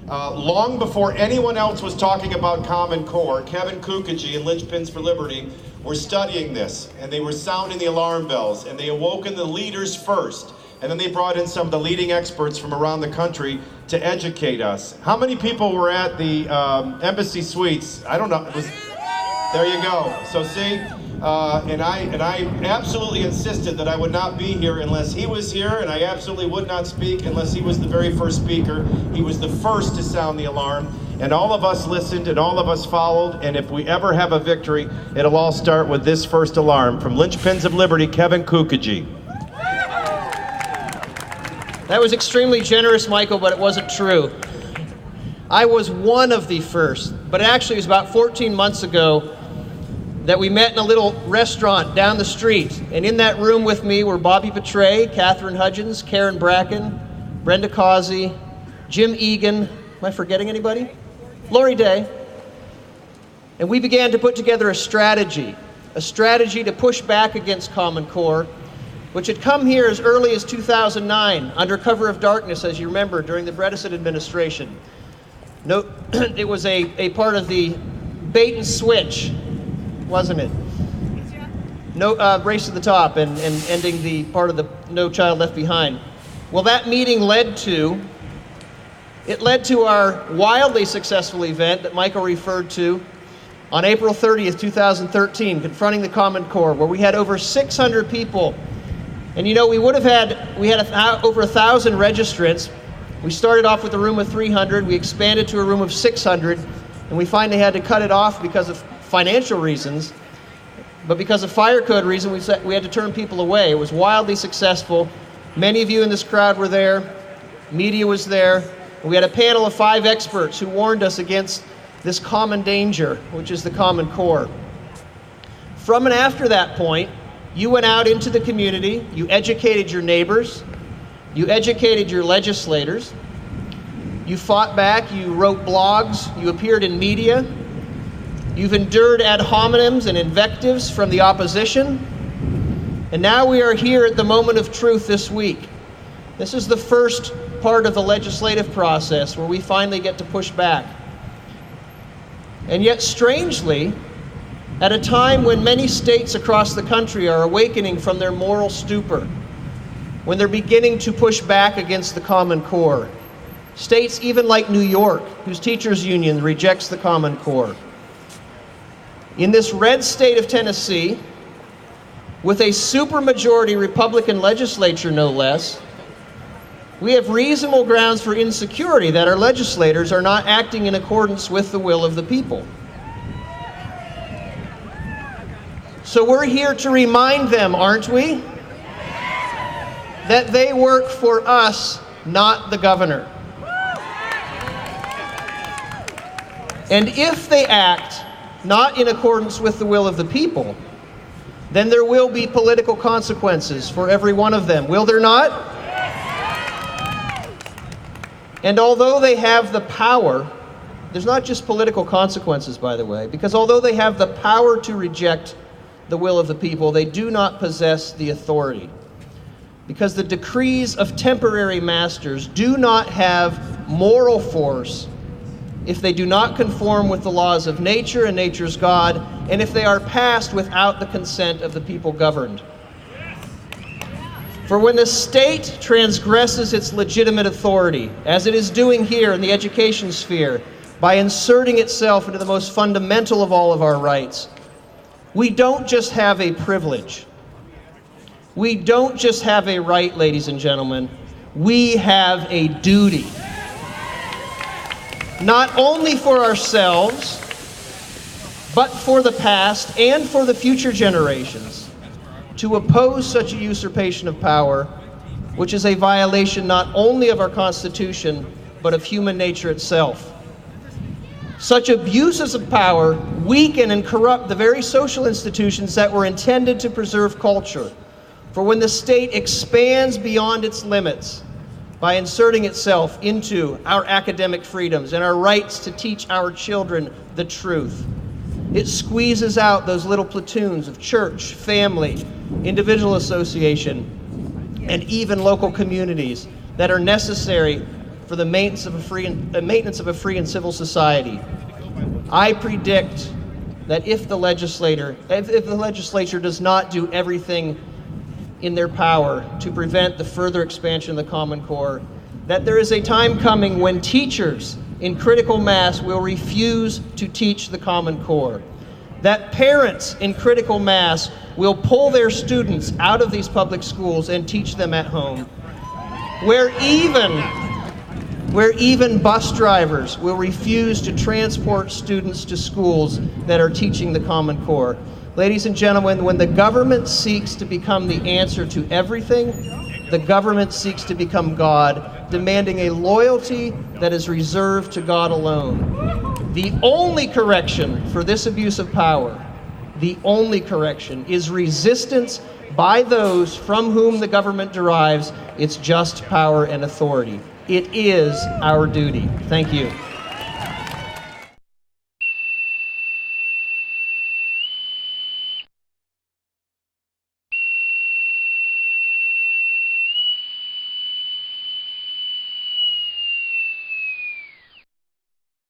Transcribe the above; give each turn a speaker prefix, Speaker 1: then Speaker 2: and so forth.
Speaker 1: Long before anyone else was talking about Common Core, Kevin Kookagy and Linchpins for Liberty were studying this, and they were sounding the alarm bells, and they awoken the leaders first, and then they brought in some of the leading experts from around the country to educate us. How many people were at the Embassy Suites? I don't know. There you go. So see, and I absolutely insisted that I would not be here unless he was here, and I absolutely would not speak unless he was the very first speaker. He was the first to sound the alarm, and all of us listened and all of us followed, and if we ever have a victory, it'll all start with this first alarm. From Linchpins of Liberty, Kevin Kookagy.
Speaker 2: That was extremely generous, Michael, but it wasn't true. I was one of the first, but actually it was about 14 months ago that we met in a little restaurant down the street. And in that room with me were Bobby Petray, Catherine Hudgens, Karen Bracken, Brenda Causey, Jim Egan. Am I forgetting anybody? Lori Day. And we began to put together a strategy to push back against Common Core, which had come here as early as 2009, under cover of darkness, as you remember, during the Bredesen administration. No, it was a part of the bait and switch, wasn't it? No, Race to the Top and ending the part of the No Child Left Behind. Well, that meeting led to our wildly successful event that Michael referred to on April 30th, 2013, Confronting the Common Core, where we had over 600 people. And you know, we had over 1,000 registrants. We started off with a room of 300, we expanded to a room of 600, and we finally had to cut it off because of financial reasons. But because of fire code reasons, we had to turn people away. It was wildly successful. Many of you in this crowd were there. Media was there. And we had a panel of 5 experts who warned us against this common danger, which is the Common Core. From and after that point, you went out into the community, you educated your neighbors, you educated your legislators, you fought back, you wrote blogs, you appeared in media, you've endured ad hominems and invectives from the opposition, and now we are here at the moment of truth this week. This is the first part of the legislative process where we finally get to push back. And yet, strangely, at a time when many states across the country are awakening from their moral stupor, when they're beginning to push back against the Common Core, states even like New York, whose teachers union rejects the Common Core. In this red state of Tennessee, with a supermajority Republican legislature no less, we have reasonable grounds for insecurity that our legislators are not acting in accordance with the will of the people. So we're here to remind them, aren't we? That they work for us, not the governor. And if they act not in accordance with the will of the people, then there will be political consequences for every one of them. Will there not? And although they have the power, there's not just political consequences, by the way, because although they have the power to reject the will of the people, they do not possess the authority. Because the decrees of temporary masters do not have moral force if they do not conform with the laws of nature and nature's God, and if they are passed without the consent of the people governed. For when the state transgresses its legitimate authority, as it is doing here in the education sphere, by inserting itself into the most fundamental of all of our rights, we don't just have a privilege. We don't just have a right, ladies and gentlemen. We have a duty. Not only for ourselves, but for the past and for the future generations, to oppose such a usurpation of power, which is a violation not only of our Constitution, but of human nature itself. Such abuses of power weaken and corrupt the very social institutions that were intended to preserve culture. For when the state expands beyond its limits by inserting itself into our academic freedoms and our rights to teach our children the truth, it squeezes out those little platoons of church, family, individual association, and even local communities that are necessary for the maintenance of a free and civil society. I predict that if the legislature does not do everything in their power to prevent the further expansion of the Common Core, that there is a time coming when teachers in critical mass will refuse to teach the Common Core, that parents in critical mass will pull their students out of these public schools and teach them at home, where even bus drivers will refuse to transport students to schools that are teaching the Common Core. Ladies and gentlemen, when the government seeks to become the answer to everything, the government seeks to become God, demanding a loyalty that is reserved to God alone. The only correction for this abuse of power, the only correction, is resistance by those from whom the government derives its just power and authority. It is our duty. Thank you.